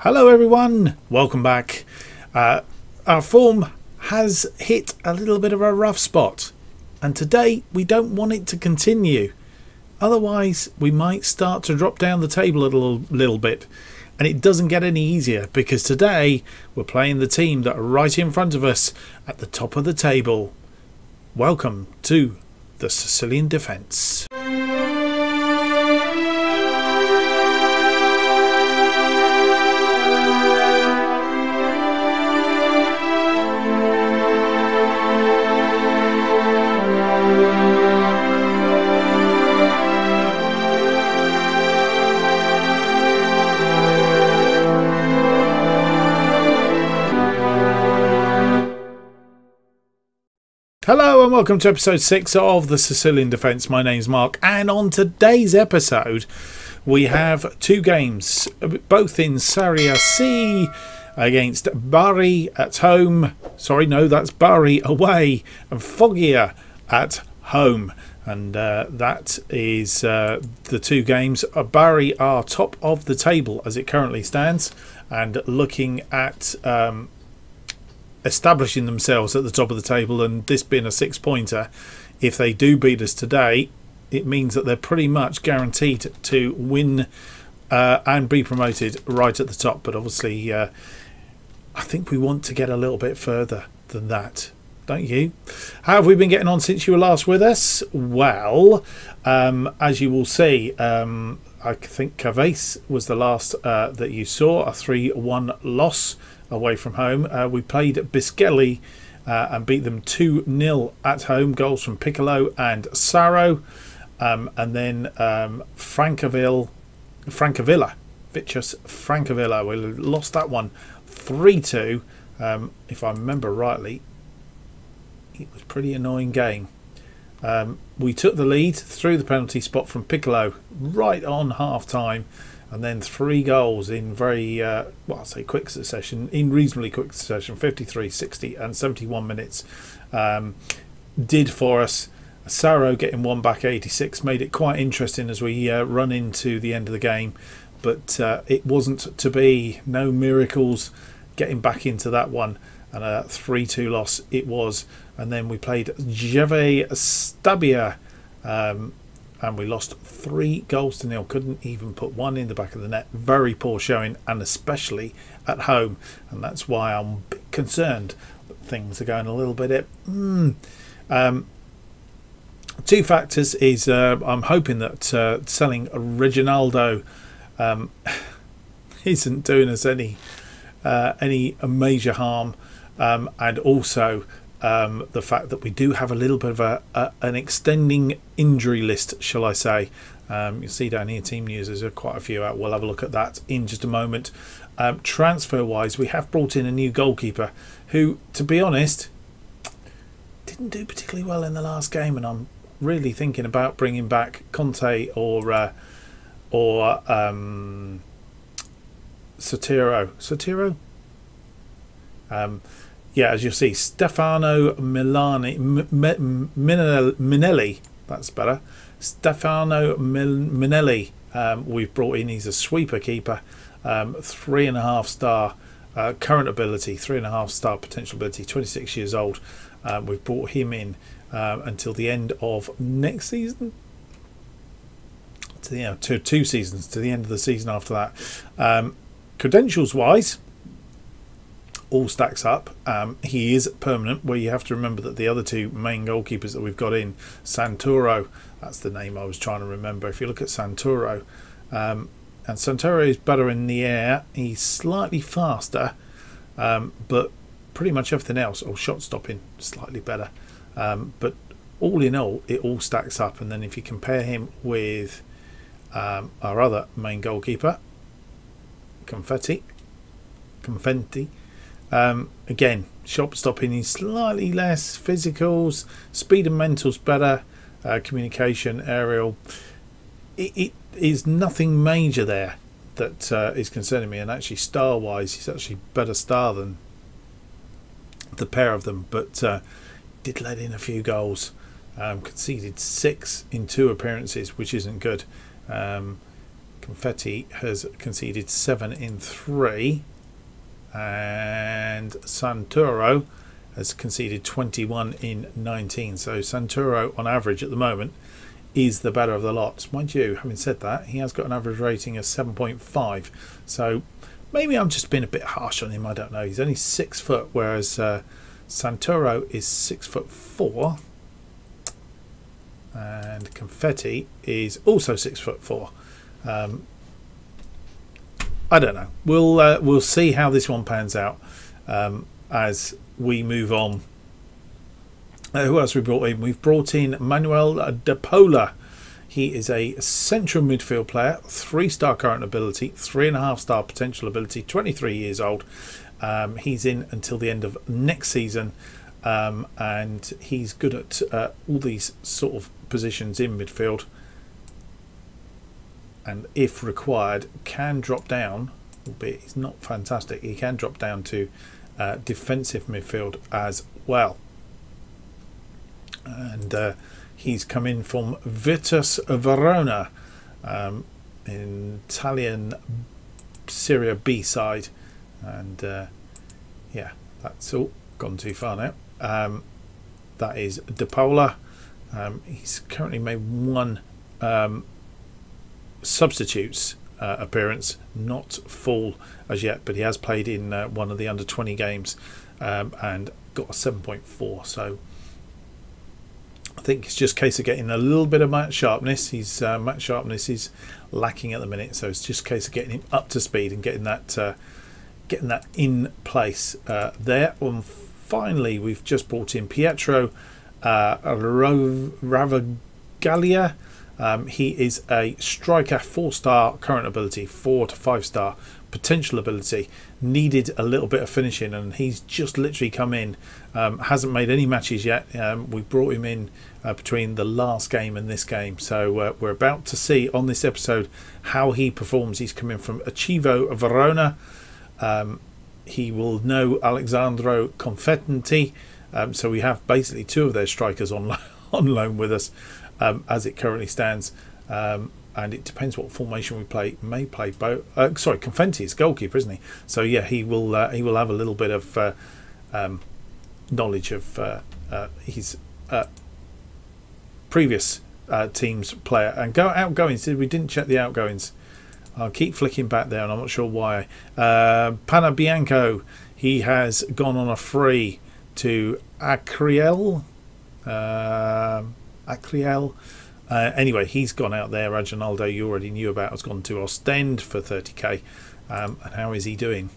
Hello everyone, welcome back. Our form has hit a little bit of a rough spot, and today we don't want it to continue. Otherwise we might start to drop down the table a little bit, and it doesn't get any easier because today we're playing the team that are right in front of us at the top of the table. Welcome to the Sicilian Defence. Hello and welcome to episode 6 of the Sicilian Defence. My name's Mark, and on today's episode we have two games, both in Serie C, against Bari at home. Sorry, no, that's Bari away, and Foggia at home. And that is the two games. Bari are top of the table as it currently stands, and looking at establishing themselves at the top of the table, and this being a 6-pointer, if they do beat us today, it means that they're pretty much guaranteed to win and be promoted right at the top. But obviously I think we want to get a little bit further than that, don't you? How have we been getting on since you were last with us? Well, as you will see, I think Cavese was the last that you saw, a 3-1 loss away from home. We played Biscelli and beat them 2-0 at home. Goals from Piccolo and Saro, and then Francavilla, we lost that one 3-2. If I remember rightly, it was a pretty annoying game. We took the lead through the penalty spot from Piccolo right on half time, and then 3 goals in very well, I'll say quick succession, in reasonably quick succession, 53, 60 and 71 minutes did for us. Saro getting one back 86 made it quite interesting as we run into the end of the game, but it wasn't to be. No miracles getting back into that one, and a 3-2 loss it was. And then we played Jeve Stabia, and we lost 3-0. Couldn't even put one in the back of the net. Very poor showing, and especially at home. And that's why I'm a bit concerned that things are going a little bit. Two factors is I'm hoping that selling Reginaldo isn't doing us any major harm, and also the fact that we do have a little bit of an extending injury list, shall I say. You'll see down here, team news, there's quite a few out. We'll have a look at that in just a moment. Transfer wise, we have brought in a new goalkeeper who, to be honest, didn't do particularly well in the last game, and I'm really thinking about bringing back Conte or Sotiro. Yeah, as you'll see, Stefano Minelli, that's better. Stefano Minelli, we've brought in. He's a sweeper keeper, 3.5 star current ability, 3.5 star potential ability, 26 years old. We've brought him in until the end of next season. To 2 seasons, to the end of the season after that. Credentials wise, all stacks up. He is permanent, where you have to remember that the other 2 main goalkeepers that we've got in, Santoro, that's the name I was trying to remember. If you look at Santoro, and Santoro is better in the air, he's slightly faster, but pretty much everything else, or shot stopping, slightly better, but all in all it all stacks up. And then if you compare him with our other main goalkeeper, Confetti, again, shot stopping is slightly less, physicals, speed and mental's better, communication, aerial, it is nothing major there that is concerning me. And actually star wise, he's actually better star than the pair of them, but did let in a few goals, conceded 6 in 2 appearances, which isn't good. Confetti has conceded 7 in 3, and Santoro has conceded 21 in 19. So Santoro on average at the moment is the better of the lot. Mind you, having said that, he has got an average rating of 7.5, so maybe I'm just being a bit harsh on him, I don't know. He's only 6 foot, whereas Santoro is 6'4", and Confetti is also 6'4". I don't know. We'll see how this one pans out as we move on. Who else we brought in? We've brought in Manuel De Paula. He is a central midfield player, 3-star current ability, 3.5-star potential ability, 23 years old. He's in until the end of next season, and he's good at all these sort of positions in midfield, and if required can drop down, albeit he's not fantastic, he can drop down to defensive midfield as well. And he's come in from Virtus Verona, in Italian Serie B side, and yeah, that's all gone too far now. That is De Paula. He's currently made 1 substitutes appearance, not full as yet, but he has played in one of the under 20 games and got a 7.4. So I think it's just a case of getting a little bit of match sharpness. His match sharpness is lacking at the minute, so it's just a case of getting him up to speed and getting that in place there. And finally, we've just brought in Pietro Ravaglia. He is a striker, 4-star current ability, 4 to 5-star potential ability. Needed a little bit of finishing, and he's just literally come in. Hasn't made any matches yet. We brought him in between the last game and this game, so we're about to see on this episode how he performs. He's coming from Achivo Verona. He will know Alessandro Confetti, so we have basically 2 of their strikers on loan with us as it currently stands, and it depends what formation we play. May play both. Sorry, Confetti is goalkeeper, isn't he? So yeah, he will have a little bit of knowledge of his previous team's player. And outgoings, we didn't check the outgoings. I'll keep flicking back there, and I'm not sure why. Panabianco, he has gone on a free to Acriel. Anyway, he's gone out there. Reginaldo, you already knew about, has gone to Ostend for 30k. And how is he doing?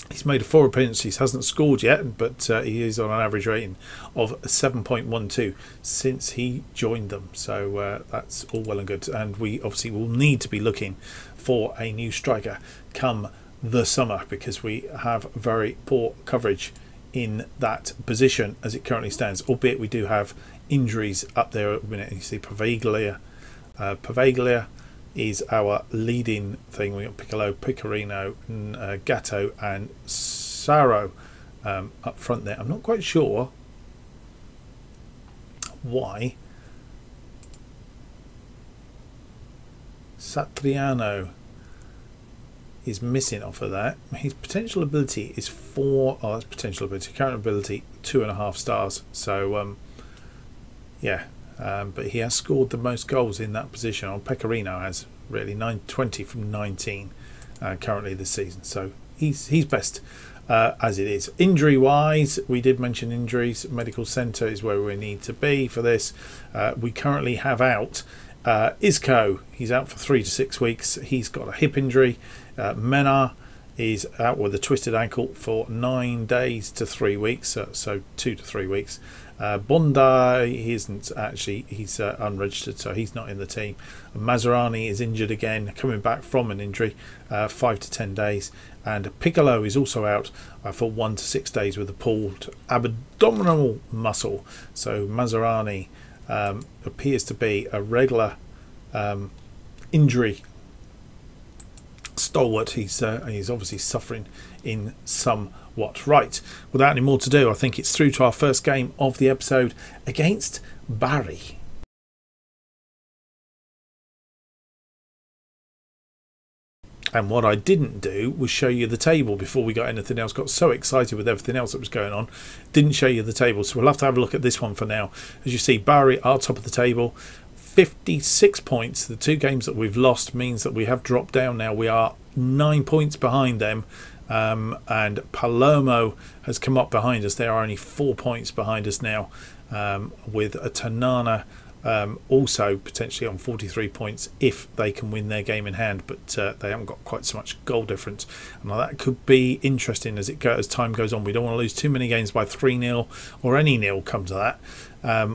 He's made 4 appearances, hasn't scored yet, but he is on an average rating of 7.12 since he joined them. So that's all well and good. And we obviously will need to be looking for a new striker come the summer, because we have very poor coverage in that position as it currently stands, albeit we do have injuries up there at the minute. You see Pavaglia is our leading thing. We got Piccolo, Picorino, Gatto and Saro up front there. I'm not quite sure why Satriano is missing off of that. His potential ability is 4. Oh, that's potential ability. Current ability 2.5 stars. So yeah, but he has scored the most goals in that position. On Pecorino has really 20 from 19 currently this season. So he's best as it is. Injury wise, we did mention injuries. Medical centre is where we need to be for this. We currently have out Isco. He's out for 3 to 6 weeks. He's got a hip injury. Mena is out with a twisted ankle for 9 days to 3 weeks, so 2 to 3 weeks. Bondi, he isn't actually, he's unregistered, so he's not in the team. Maserani is injured again, coming back from an injury, 5 to 10 days. And Piccolo is also out for 1 to 6 days with a pulled abdominal muscle. So Maserani appears to be a regular injury stalwart. He's obviously suffering in somewhat. Right, without any more to do, I think it's through to our first game of the episode against Bari. And what I didn't do was show you the table before we got anything else. Got so excited with everything else that was going on, didn't show you the table. So we'll have to have a look at this one for now. As you see, Bari are top of the table, 56 points. The 2 games that we've lost means that we have dropped down now. We are 9 points behind them. And Palermo has come up behind us. They are only 4 points behind us now, with a Tanana also potentially on 43 points if they can win their game in hand, but they haven't got quite so much goal difference, and that could be interesting as time goes on. We don't want to lose too many games by 3-0 or any nil come to that.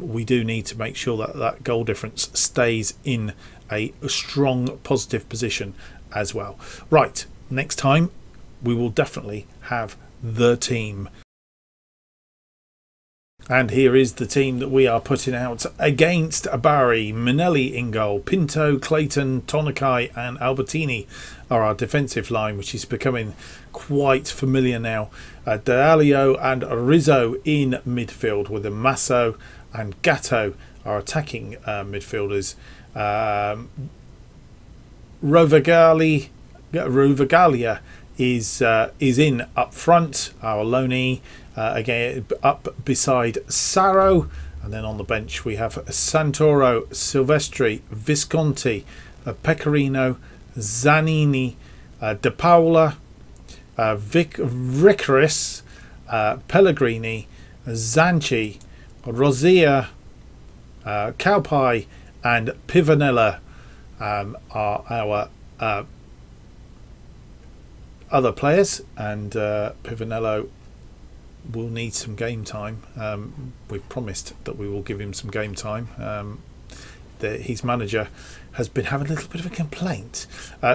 We do need to make sure that that goal difference stays in a strong positive position as well. Right, next time we will definitely have the team. And here is the team that we are putting out against Bari. Minelli in goal. Pinto, Clayton, Tonakai and Albertini are our defensive line, which is becoming quite familiar now. D'Alio and Rizzo in midfield, with Masso and Gatto are attacking midfielders. Rovagalia is in up front. Our Loney again up beside Saro, and then on the bench we have Santoro, Silvestri, Visconti, Pecorino, Zanini, De Paola, Ricaris, Pellegrini, Zanchi, Rosia, Cowpie and Pivanella are our other players, and Pivanello will need some game time. We've promised that we will give him some game time. His manager has been having a little bit of a complaint,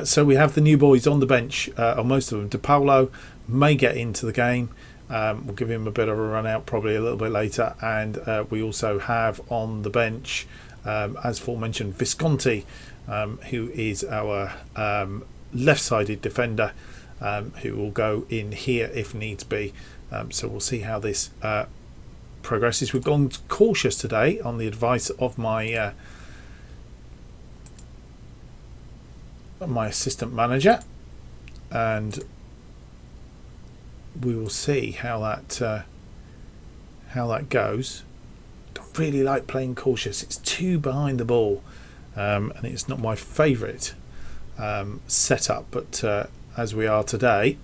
so we have the new boys on the bench, or most of them. De Paolo may get into the game. We'll give him a bit of a run out probably a little bit later, and we also have on the bench, as aforementioned, Visconti, who is our left-sided defender, who will go in here if needs be. So we'll see how this progresses. We've gone cautious today on the advice of my my assistant manager, and we will see how that goes. Don't really like playing cautious. It's too behind the ball, and it's not my favourite setup. But as we are today,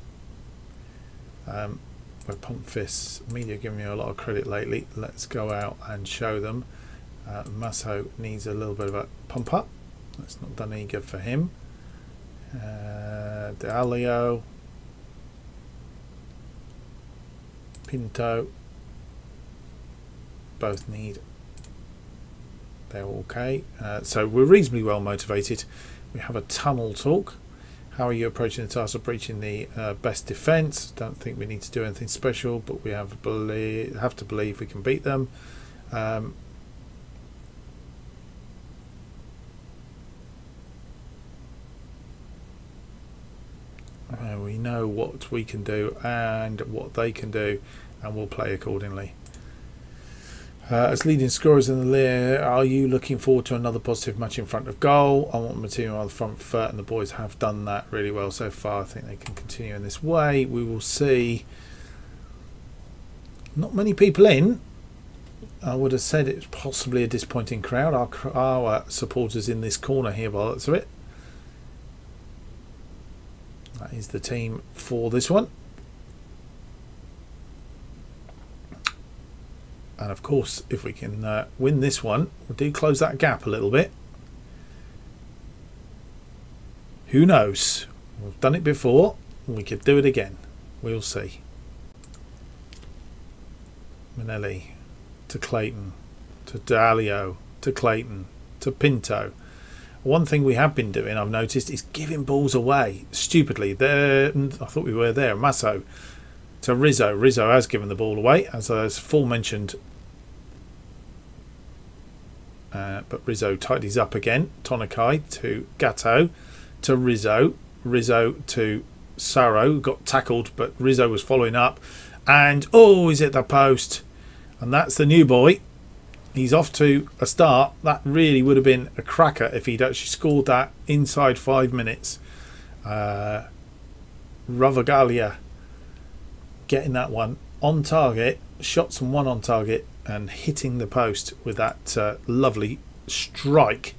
we're pump fists. Media giving me a lot of credit lately. Let's go out and show them. Masso needs a little bit of a pump up. That's not done any good for him. D'Alio, Pinto, both need. They're okay. So we're reasonably well motivated. We have a tunnel talk. How are you approaching the task of breaching the best defence? Don't think we need to do anything special, but we have to believe we can beat them. We know what we can do and what they can do, and we'll play accordingly. As leading scorers in the league, are you looking forward to another positive match in front of goal? I want my team on the front foot, and the boys have done that really well so far. I think they can continue in this way. We will see. Not many people in. I would have said it's possibly a disappointing crowd. Our supporters in this corner here, by the looks of it. That is the team for this one. And of course, if we can win this one, we do close that gap a little bit. Who knows? We've done it before. We could do it again. We'll see. Minelli to Clayton, to D'Alio, to Clayton, to Pinto. One thing we have been doing, I've noticed, is giving balls away stupidly. There, I thought we were there. Masso to Rizzo. Rizzo has given the ball away, as aforementioned. But Rizzo tidies up again. Tonakai to Gatto, to Rizzo. Rizzo to Saro. Got tackled, but Rizzo was following up. And, oh, he's at the post. And that's the new boy. He's off to a start. That really would have been a cracker if he'd actually scored that inside 5 minutes. Rovagalia getting that one on target, shots and one on target, and hitting the post with that lovely strike.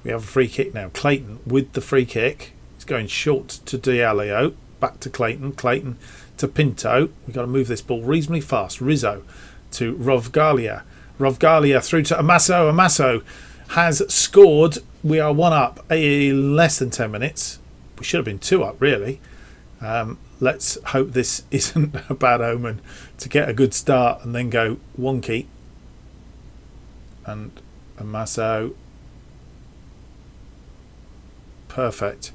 We have a free kick now. Clayton with the free kick. He's going short to Diallo. Back to Clayton. Clayton to Pinto. We've got to move this ball reasonably fast. Rizzo to Rovgalia. Rovgalia through to Amaso. Amaso has scored. We are 1 up in less than 10 minutes. We should have been 2 up, really. Let's hope this isn't a bad omen to get a good start and then go wonky. And Amaso. Perfect.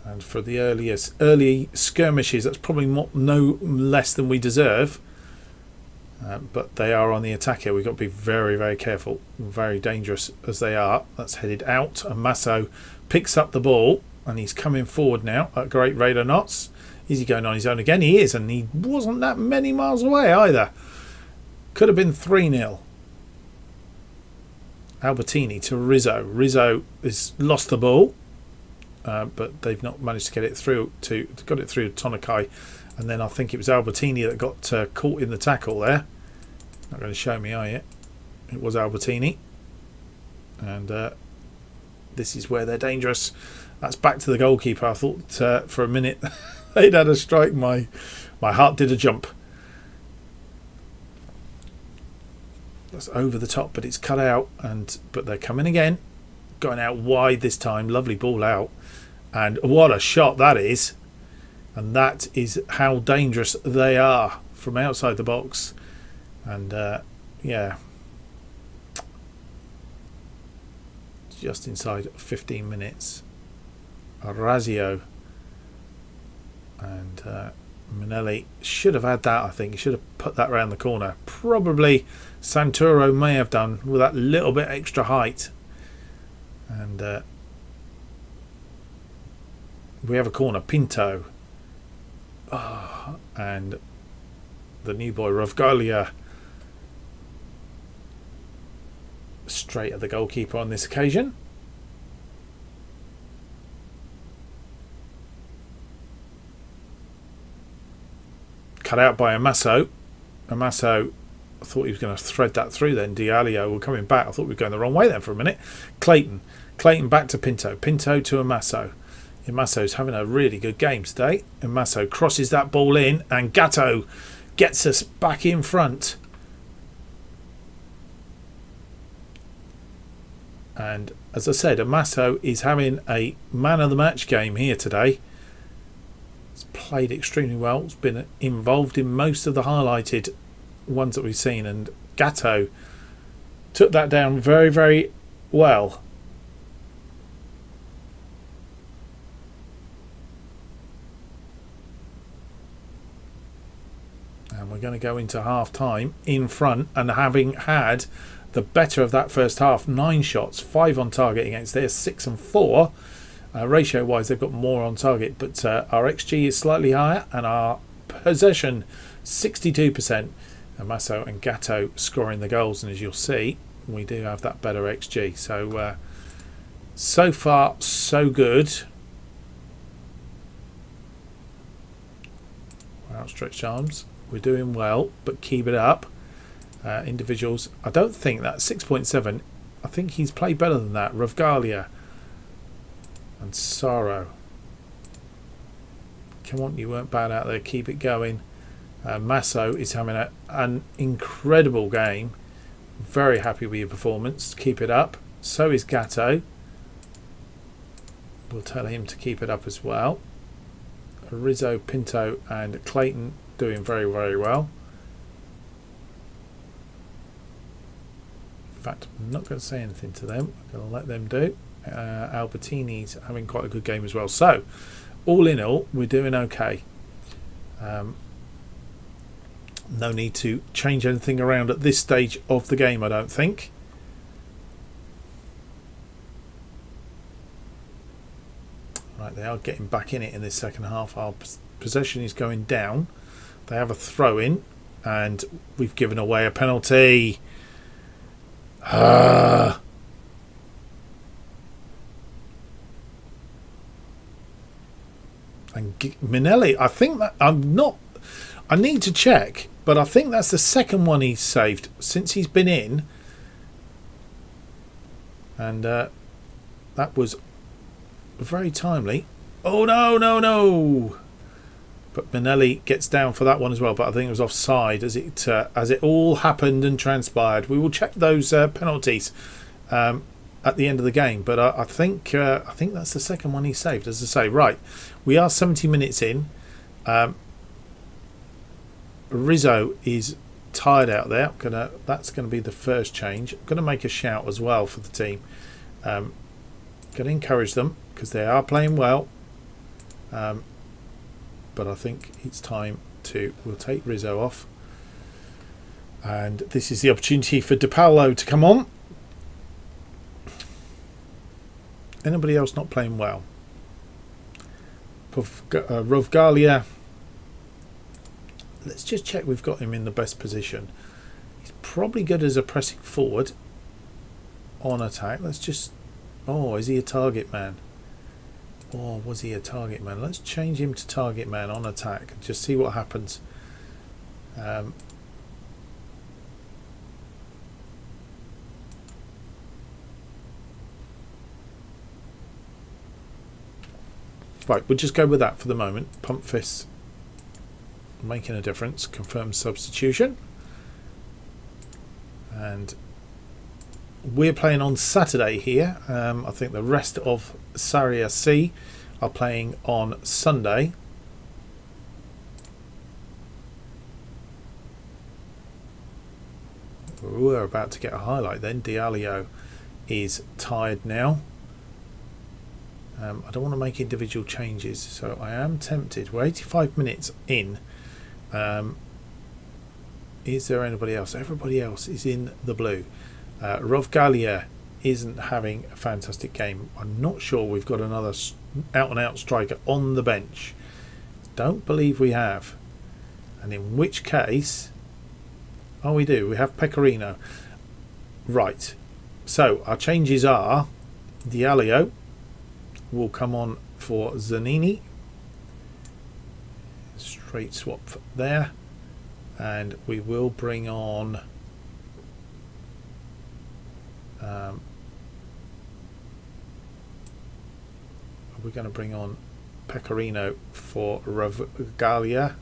And for the early skirmishes, that's probably no less than we deserve. But they are on the attack here. We've got to be very, very careful. Very dangerous as they are. That's headed out. And Masso picks up the ball. And he's coming forward now at great rate of knots. Is he going on his own again? He is. And he wasn't that many miles away either. Could have been 3-0. Albertini to Rizzo. Rizzo has lost the ball. But they've not managed to get it through to Tonakai. And then I think it was Albertini that got caught in the tackle there. Not going to show me, are you? It was Albertini. And this is where they're dangerous. That's back to the goalkeeper. I thought for a minute they'd had a strike. My heart did a jump. That's over the top, but it's cut out. But they're coming again. Going out wide this time. Lovely ball out. And what a shot that is. And that is how dangerous they are from outside the box. And yeah, just inside 15 minutes. Orazio and Minelli should have had that. I think he should have put that around the corner. Probably Santoro may have done with that little bit extra height. And we have a corner. Pinto. Oh, and the new boy Rovgalia straight at the goalkeeper on this occasion. Cut out by Amaso. Amaso, I thought he was going to thread that through then. Diallo were coming back. I thought we were going the wrong way then for a minute. Clayton back to Pinto. Pinto to Amaso. Amaso's having a really good game today. Amaso crosses that ball in and Gatto gets us back in front. And as I said, Amaso is having a man of the match game here today. He's played extremely well. He's been involved in most of the highlighted ones that we've seen. And Gatto took that down very, very well. And we're going to go into half time in front and having had the better of that first half. 9 shots, 5 on target against their 6 and 4. Ratio wise they've got more on target, but our XG is slightly higher and our possession 62%. Amaso and Gatto scoring the goals, and as you'll see we do have that better XG. So so far so good. Outstretched arms. We're doing well, but keep it up. Individuals, I don't think that 6.7. I think he's played better than that. Rovgalia and Sorrow. Come on, you weren't bad out there. Keep it going. Masso is having an incredible game. Very happy with your performance. Keep it up. So is Gatto. We'll tell him to keep it up as well. Rizzo, Pinto and Clayton doing very, very well. In fact, I'm not going to say anything to them. I'm going to let them do. Albertini's having quite a good game as well. So, all in all, we're doing okay. No need to change anything around at this stage of the game, I don't think. Right, they are getting back in it in this second half. Our possession is going down. They have a throw in and we've given away a penalty. And Minelli, I think that I need to check, but I think that's the second one he's saved since he's been in. And that was very timely. Oh, no. But Minelli gets down for that one as well, but I think it was offside as it all happened and transpired. We will check those penalties at the end of the game, but I think that's the second one he saved. As I say, right, we are 70 minutes in. Rizzo is tired out there. That's gonna be the first change. I'm gonna make a shout as well for the team. Gonna encourage them because they are playing well. But I think it's time we'll take Rizzo off, and this is the opportunity for De Paolo to come on. Anybody else not playing well? Rovgalia. Let's just check we've got him in the best position. He's probably good as a pressing forward on attack. Let's just... Oh, is he a target man? Or was he a target man? Let's change him to target man on attack and just see what happens. Right, we'll just go with that for the moment. Pump fists making a difference. Confirm substitution. And we're playing on Saturday here. I think the rest of Serie C are playing on Sunday. We're about to get a highlight then. Diallo is tired now. I don't want to make individual changes, so I am tempted. We're 85 minutes in. Is there anybody else? Everybody else is in the blue. Rovgalia isn't having a fantastic game. I'm not sure we've got another out-and-out striker on the bench. Don't believe we have. And in which case... Oh, we do. We have Pecorino. Right. So, our changes are... Diallo will come on for Zanini. Straight swap there. And we will bring on... we're going to bring on Pecorino for Rovgalia.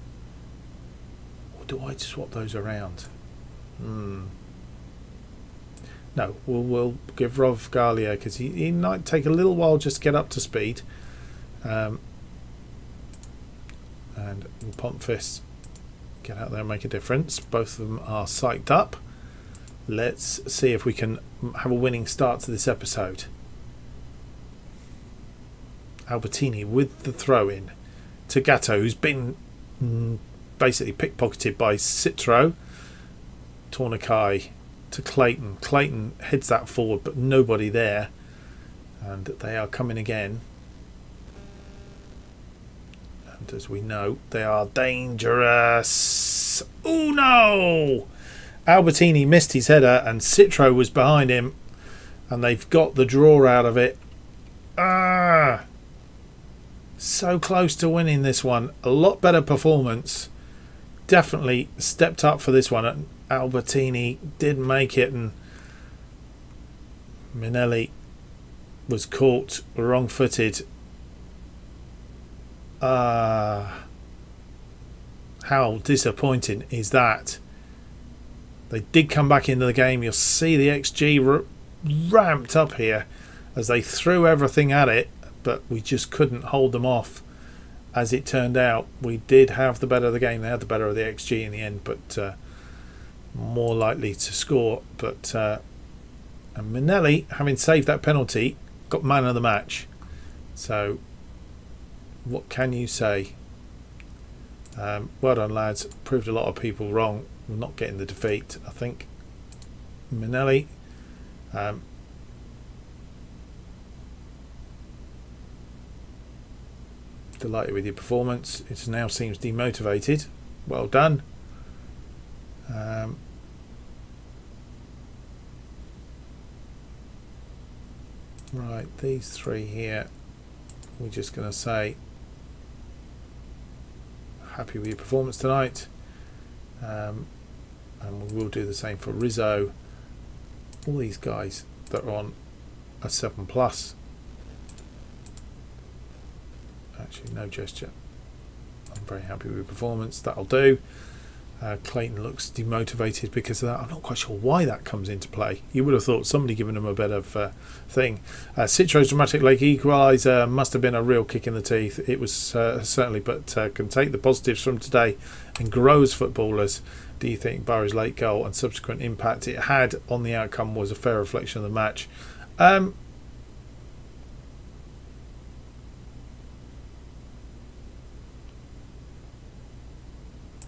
Or do I swap those around? No, we'll give Rovgalia because he might take a little while just to get up to speed. And we'll pump fists, get out there and make a difference. Both of them are psyched up. Let's see if we can have a winning start to this episode. Albertini with the throw-in to Gatto, who's been basically pickpocketed by Citro. Tornakai to Clayton. Clayton heads that forward, but nobody there. And they are coming again. And as we know, they are dangerous. Oh no! Albertini missed his header and Citro was behind him. And they've got the draw out of it. Ah! So close to winning this one. A lot better performance. Definitely stepped up for this one. Albertini did make it, and Minelli was caught wrong-footed. How disappointing is that? They did come back into the game. You'll see the XG ramped up here as they threw everything at it, but we just couldn't hold them off. As it turned out, we did have the better of the game. They had the better of the XG in the end, but more likely to score. But and Minelli, having saved that penalty, got man of the match. So what can you say? Well done, lads. Proved a lot of people wrong. We're not getting the defeat. I think Minelli delighted with your performance. It now seems demotivated. Well done. Right, these three here, we're just going to say happy with your performance tonight. And we will do the same for Rizzo. All these guys that are on a 7+. Actually, no gesture. I'm very happy with your performance. That'll do. Clayton looks demotivated because of that. I'm not quite sure why that comes into play. You would have thought somebody giving him a bit of thing. Citro's dramatic late equaliser must have been a real kick in the teeth. It was certainly, but can take the positives from today and grow as footballers. Do you think Bari's late goal and subsequent impact it had on the outcome was a fair reflection of the match?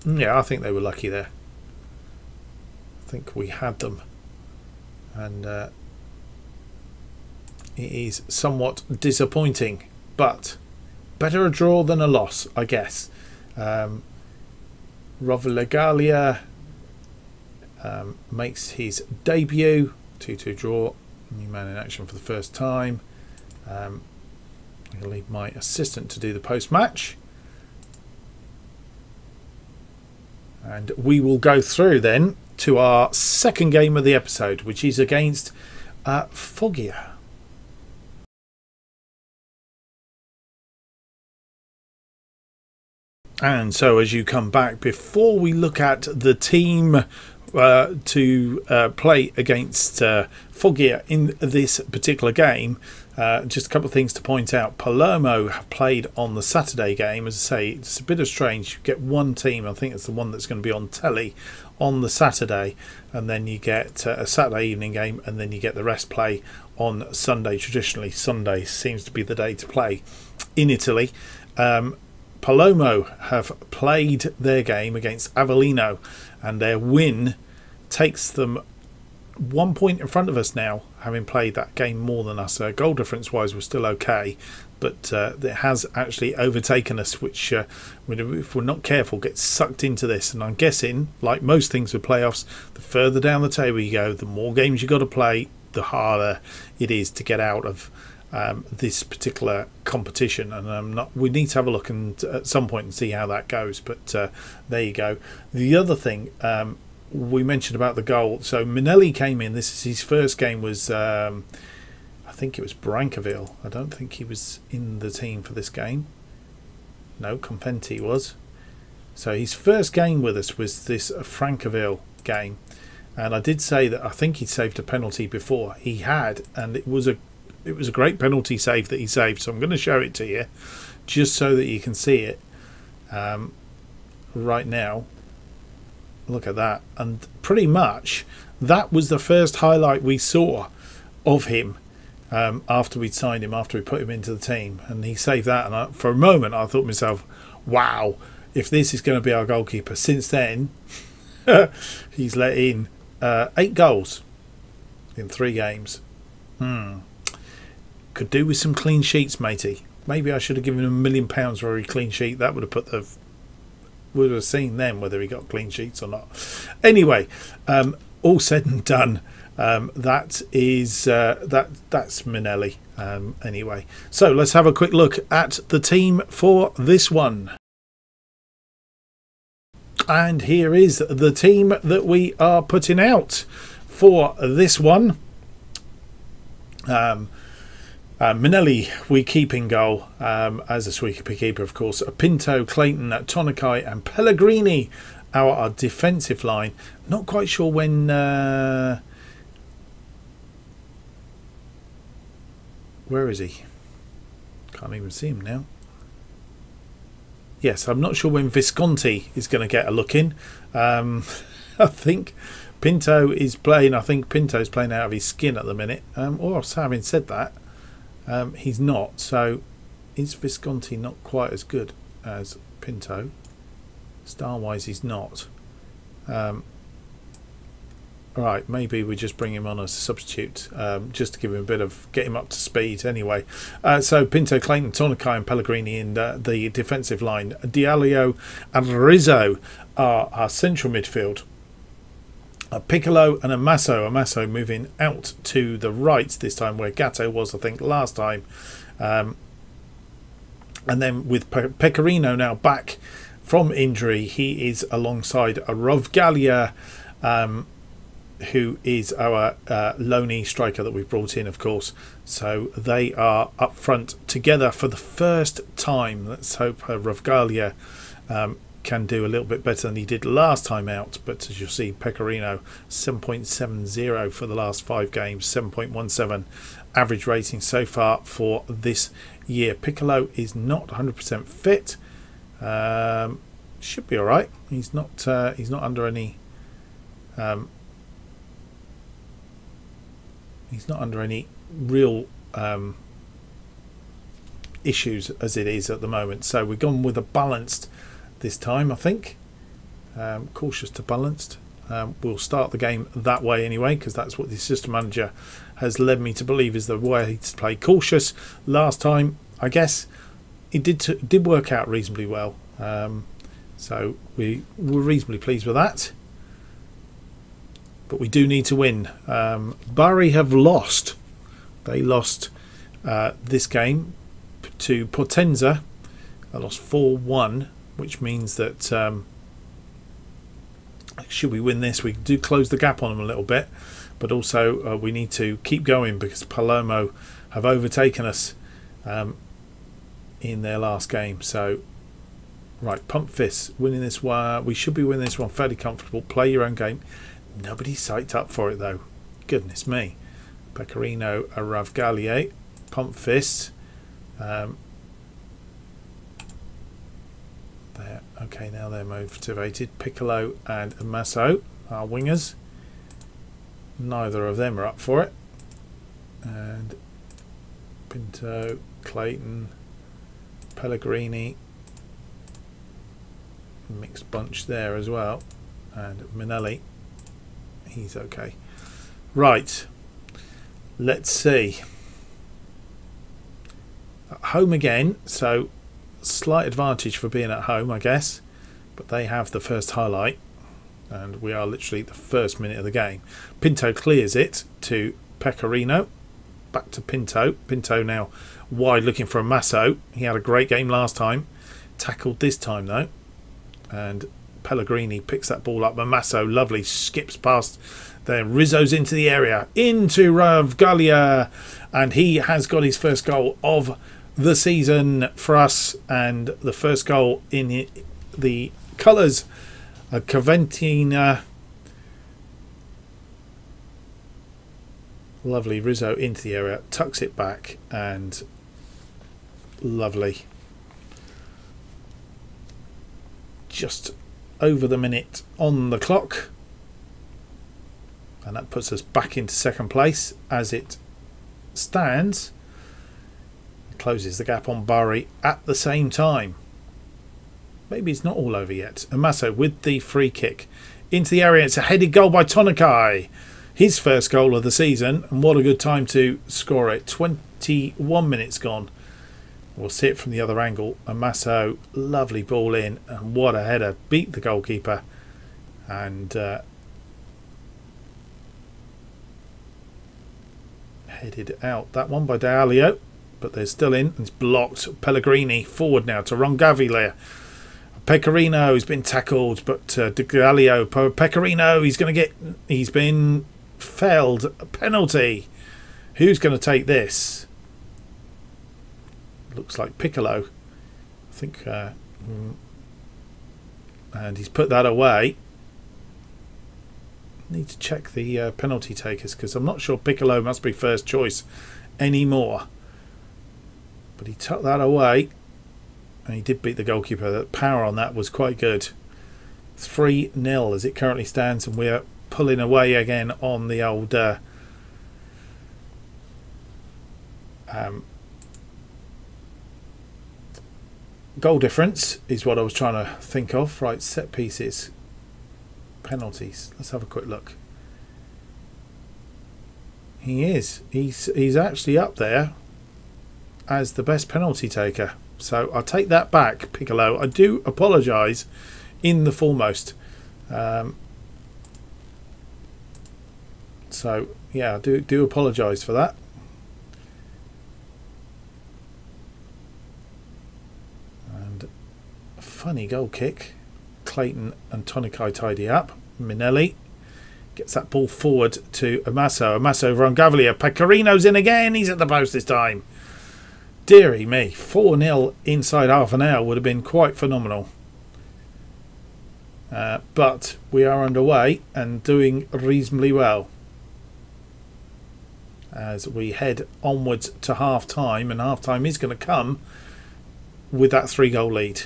Yeah, I think they were lucky there. I think we had them, and it is somewhat disappointing, but better a draw than a loss, I guess. Rovilegalia makes his debut. 2-2 draw. New man in action for the first time. I'm going to leave my assistant to do the post-match. And we will go through then to our second game of the episode, which is against Foggia. And so as you come back, before we look at the team to play against Foggia in this particular game, just a couple of things to point out. Palermo have played on the Saturday game. As I say, it's a bit of strange. You get one team, I think it's the one that's going to be on telly on the Saturday, and then you get a Saturday evening game, and then you get the rest play on Sunday. Traditionally, Sunday seems to be the day to play in Italy. Palermo have played their game against Avellino, and their win takes them 1 point in front of us now, having played that game more than us. Goal difference wise, we're still okay, but it has actually overtaken us, which if we're not careful gets sucked into this. And I'm guessing, like most things with playoffs, the further down the table you go, the more games you got to play, the harder it is to get out of this particular competition. And we need to have a look at some point and see how that goes, but there you go. The other thing we mentioned about the goal, so Minelli came in. This is his first game, was I think it was Brancaville. I don't think he was in the team for this game. No, Compenti was. So his first game with us was this Francaville game, and I did say that I think he saved a penalty before. He had, and it was a great penalty save that he saved. So I'm going to show it to you just so that you can see it right now. Look at that. And pretty much that was the first highlight we saw of him after we'd signed him, after we put him into the team, and he saved that. And for a moment I thought to myself, wow, if this is going to be our goalkeeper. Since then he's let in 8 goals in 3 games. Could do with some clean sheets, matey. Maybe I should have given him £1 million for every clean sheet. That would have put the... would have seen then whether he got clean sheets or not. Anyway, all said and done, that's Minelli. Anyway, so let's have a quick look at the team for this one. And here is the team that we are putting out for this one. Minelli, we keep in goal as a sweeper keeper, of course. Pinto, Clayton, Tonakai and Pellegrini, our defensive line. Not quite sure when... where is he? Can't even see him now. Yes, I'm not sure when Visconti is going to get a look in. I think Pinto is playing. I think Pinto's playing out of his skin at the minute. Or having said that, he's not. So is Visconti not quite as good as Pinto? Star wise he's not. Right, maybe we just bring him on as a substitute, just to give him a bit of, get him up to speed anyway. So Pinto, Clayton, Tonakai and Pellegrini in the defensive line. Diallo and Rizzo are our central midfield. Piccolo and Amasso. Amasso moving out to the right this time, where Gatto was, I think, last time. And then with Pecorino now back from injury. He is alongside Rovgalia, who is our loanee striker that we've brought in, of course. So they are up front together for the first time. Let's hope Rovgalia can do a little bit better than he did last time out. But as you'll see, Pecorino 7.70 for the last 5 games, 7.17 average rating so far for this year. Piccolo is not 100% fit. Should be all right. He's not under any. He's not under any real issues as it is at the moment. So we've gone with a balanced this time, I think. Cautious to balanced. We'll start the game that way anyway, because that's what the system manager has led me to believe is the way to play. Cautious last time, I guess it did work out reasonably well. So we were reasonably pleased with that. But we do need to win. Bari have lost. They lost this game to Potenza. They lost 4-1, which means that should we win this, we do close the gap on them a little bit. But also we need to keep going because Palermo have overtaken us in their last game. So, right, Pump Fists, winning this one. We should be winning this one fairly comfortable. Play your own game. Nobody's psyched up for it though. Goodness me. Pecorino, Ravgalie, Pump Fists. There. Okay, now they're motivated. Piccolo and Masso are wingers. Neither of them are up for it. And Pinto, Clayton, Pellegrini. Mixed bunch there as well. And Minelli. He's okay. Right. Let's see. At home again, so slight advantage for being at home, I guess. But they have the first highlight, and we are literally the first minute of the game. Pinto clears it to Pecorino. Back to Pinto. Pinto now wide looking for a Masso. He had a great game last time. Tackled this time though. And Pellegrini picks that ball up. Masso, lovely, skips past there. Rizzo's into the area, into Ravgalia, and he has got his first goal of the season for us, and the first goal in the colours of Caventina. Lovely, Rizzo into the area, tucks it back, and lovely. Just over the minute on the clock, and that puts us back into second place as it stands. It closes the gap on Bari at the same time. Maybe it's not all over yet. Amasso with the free kick into the area. It's a headed goal by Tonakai, his first goal of the season, and what a good time to score it. 21 minutes gone. We'll see it from the other angle. Amasso, lovely ball in, and what a header. Beat the goalkeeper, and headed out. That one by D'Alio, but they're still in. It's blocked. Pellegrini forward now to Rongavilia. Pecorino has been tackled, but D'Alio, Pecorino, he's been failed. A penalty. Who's going to take this? Looks like Piccolo, I think, and he's put that away. Need to check the penalty takers, because I'm not sure Piccolo must be first choice anymore. But he took that away, and he did beat the goalkeeper. The power on that was quite good. 3-0 as it currently stands, and we're pulling away again on the old goal difference is what I was trying to think of. Right, set pieces, penalties. Let's have a quick look. He's actually up there as the best penalty taker. So I'll take that back, Piccolo. I do apologise in the foremost. So yeah, I do apologise for that. funny goal kick. Clayton and Tonikai tidy up. Minelli gets that ball forward to Amaso. Amaso over on Gavlia. Pecorino's in again. He's at the post this time. Deary me. 4-0 inside half an hour would have been quite phenomenal. But we are underway and doing reasonably well as we head onwards to half time, and half time is going to come with that 3-goal lead.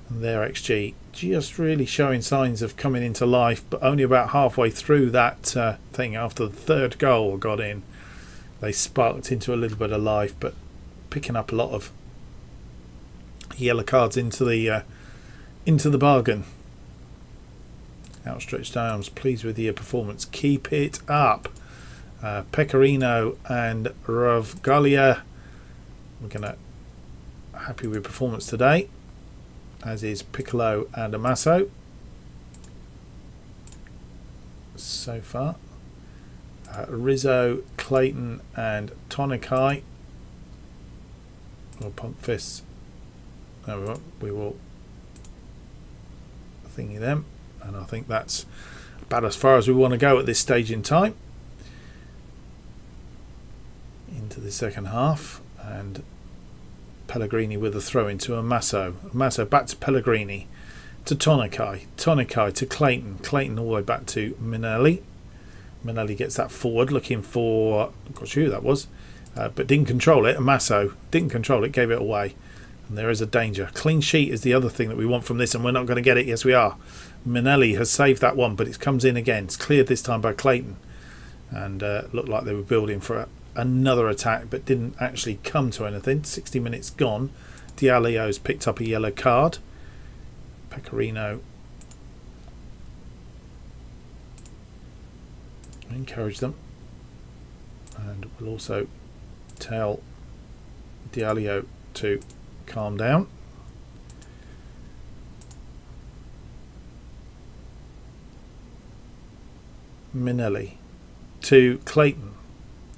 And their XG just really showing signs of coming into life, but only about halfway through that thing. After the third goal got in, they sparked into a little bit of life, but picking up a lot of yellow cards into the bargain. Outstretched arms, pleased with your performance. Keep it up. Pecorino and Ravgalia, we're gonna happy with performance today, as is Piccolo and Amaso so far. Rizzo, Clayton and Tonikai will pump fists. No, we will thingy them, and I think that's about as far as we want to go at this stage in time. Into the second half, and Pellegrini with a throw into Amaso. Amaso back to Pellegrini, to Tonikai. Tonikai to Clayton. Clayton all the way back to Minelli. Minelli gets that forward, looking for, I'm not sure who that was, but didn't control it. Amaso didn't control it, gave it away. And there is a danger. Clean sheet is the other thing that we want from this, and we're not going to get it. Yes, we are. Minelli has saved that one, but it comes in again. It's cleared this time by Clayton. And looked like they were building for another attack, but didn't actually come to anything. 60 minutes gone. Dialio's picked up a yellow card. Pecorino encourage them, and we'll also tell Dialio to calm down. Minelli to Clayton.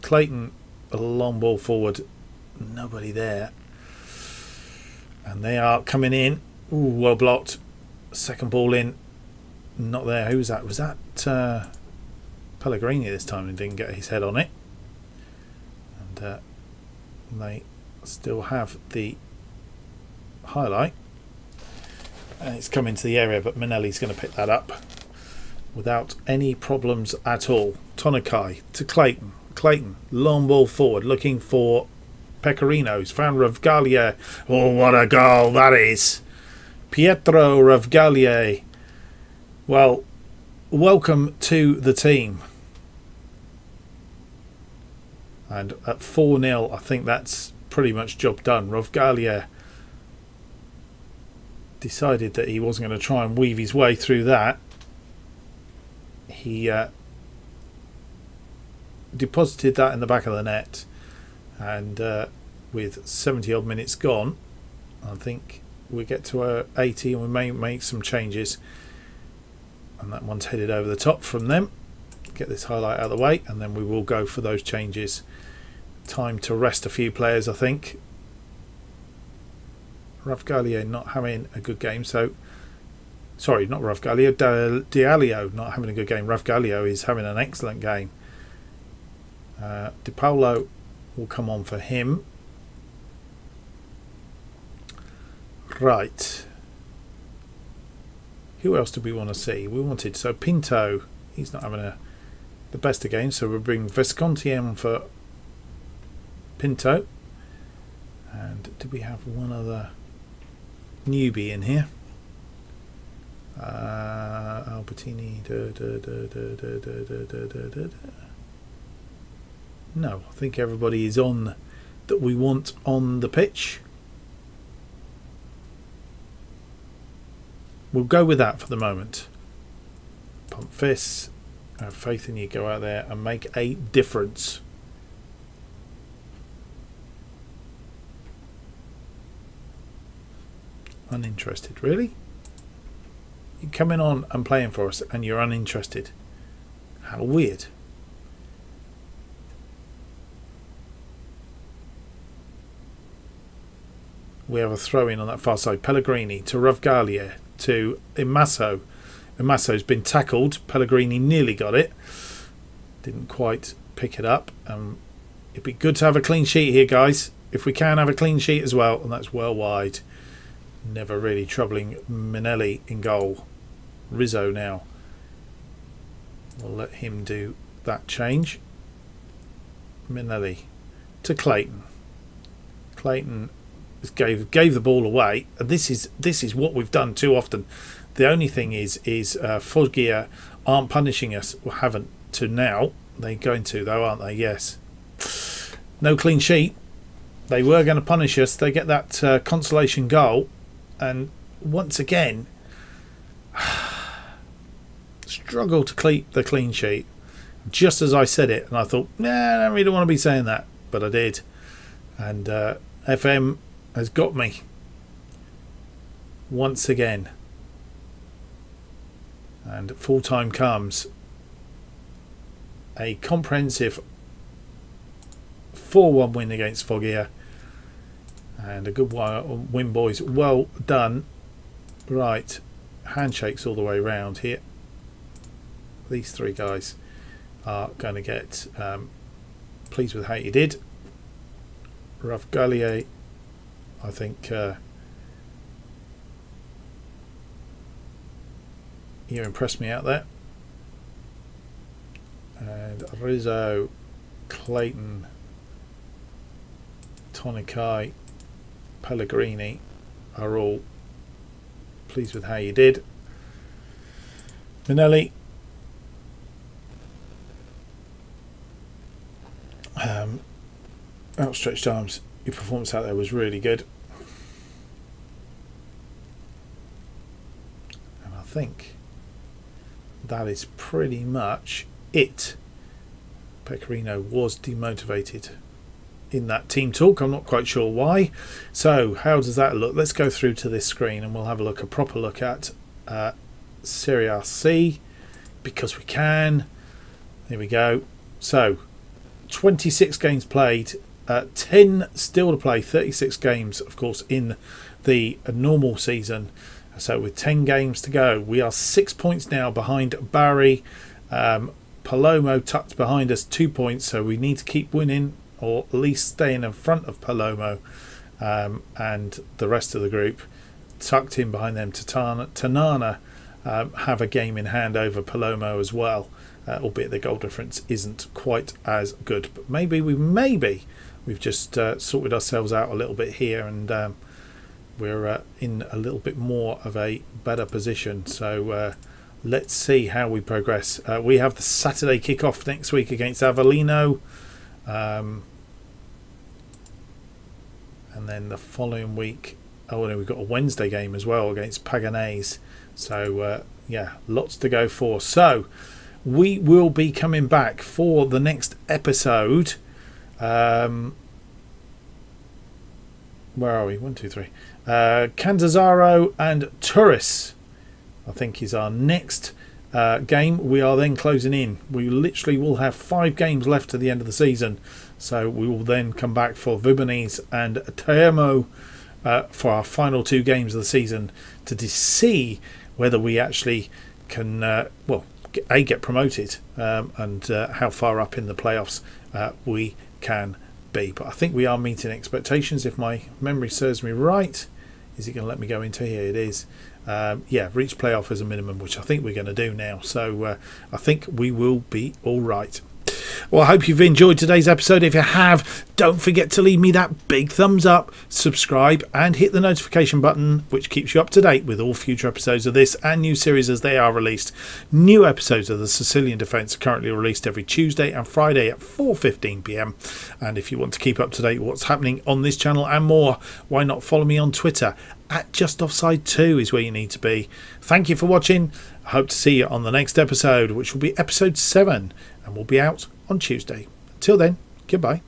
Clayton, a long ball forward, nobody there, and they are coming in. Ooh, well blocked. Second ball in, not there. Who was that? Was that Pellegrini this time, and didn't get his head on it? And they still have the highlight, and it's come into the area, but Minelli's going to pick that up without any problems at all. Tonikai to Clayton. Clayton, long ball forward, looking for Pecorino's. Found Ravgalia. Oh, what a goal that is. Pietro Ravgalia. Well, welcome to the team. And at 4-0, I think that's pretty much job done. Ravgalia decided that he wasn't going to try and weave his way through that. He deposited that in the back of the net, and with 70 odd minutes gone, I think we get to 80 and we may make some changes, and that one's headed over the top from them. Get this highlight out of the way, and then we will go for those changes. Time to rest a few players, I think. Ravgalia not having a good game, so sorry, not Ravgalia, Dialio not having a good game. Ravgalia is having an excellent game. Di Paolo will come on for him. Right. Who else do we want to see? We wanted, so Pinto, he's not having the best of games, so we'll bring Visconti in for Pinto. And do we have one other newbie in here? Albertini. No, I think everybody is on that we want on the pitch. We'll go with that for the moment. Pump fists. I have faith in you. Go out there and make a difference. Uninterested, really? You're coming on and playing for us and you're uninterested. How weird. We have a throw-in on that far side. Pellegrini to Ravgalia to Imasso. Imasso's been tackled. Pellegrini nearly got it. Didn't quite pick it up. It'd be good to have a clean sheet here, guys. If we can have a clean sheet as well. And that's well wide. Never really troubling Minelli in goal. Rizzo now. We'll let him do that change. Minelli to Clayton. Clayton gave the ball away, and this is what we've done too often. The only thing is Foggia aren't punishing us, or haven't to now. They're going to though, aren't they? Yes. No clean sheet. They were going to punish us. They get that consolation goal, and once again struggle to keep the clean sheet. Just as I said it, and I thought, nah, I don't really want to be saying that, but I did. And FM has got me once again. And full time comes. A comprehensive 4-1 win against Foggia. And a good win, boys. Well done. Right. Handshakes all the way around here. These three guys are going to get pleased with how you did. Ravgalia, I think you impressed me out there. And Rizzo, Clayton, Tonikai, Pellegrini are all pleased with how you did. Minelli, outstretched arms. Your performance out there was really good, and I think that is pretty much it. Pecorino was demotivated in that team talk. I'm not quite sure why. So how does that look? Let's go through to this screen and we'll have a proper look at Serie C, because we can. Here we go. So 26 games played, 10 still to play, 36 games of course in the normal season. So with 10 games to go, we are 6 points now behind Bari. Palomo tucked behind us 2 points, so we need to keep winning, or at least staying in front of Palomo and the rest of the group. Tucked in behind them, Tanana have a game in hand over Palomo as well, albeit the goal difference isn't quite as good. But maybe we've just sorted ourselves out a little bit here, and we're in a little bit more of a better position. So let's see how we progress. We have the Saturday kickoff next week against Avellino, and then the following week, oh no, we've got a Wednesday game as well against Paganese. So yeah, lots to go for. So we will be coming back for the next episode. Where are we? 1, 2, 3. Cantazaro and Turris, I think, is our next game. We are then closing in. We literally will have 5 games left to the end of the season. So we will then come back for Vibonese and Taemo for our final 2 games of the season to see whether we actually can, well, get promoted and how far up in the playoffs we can be. But I think we are meeting expectations, if my memory serves me right. Is it going to let me go into here? It is. Yeah, reach playoff as a minimum, which I think we're going to do now. So I think we will be all right. Well, I hope you've enjoyed today's episode. If you have, don't forget to leave me that big thumbs up, subscribe, and hit the notification button, which keeps you up to date with all future episodes of this and new series as they are released. New episodes of the Sicilian Defence are currently released every Tuesday and Friday at 4:15 p.m. And if you want to keep up to date with what's happening on this channel and more, why not follow me on Twitter at JustOffside2 is where you need to be. Thank you for watching. I hope to see you on the next episode, which will be episode 7, and will be out on Tuesday. Until then, goodbye.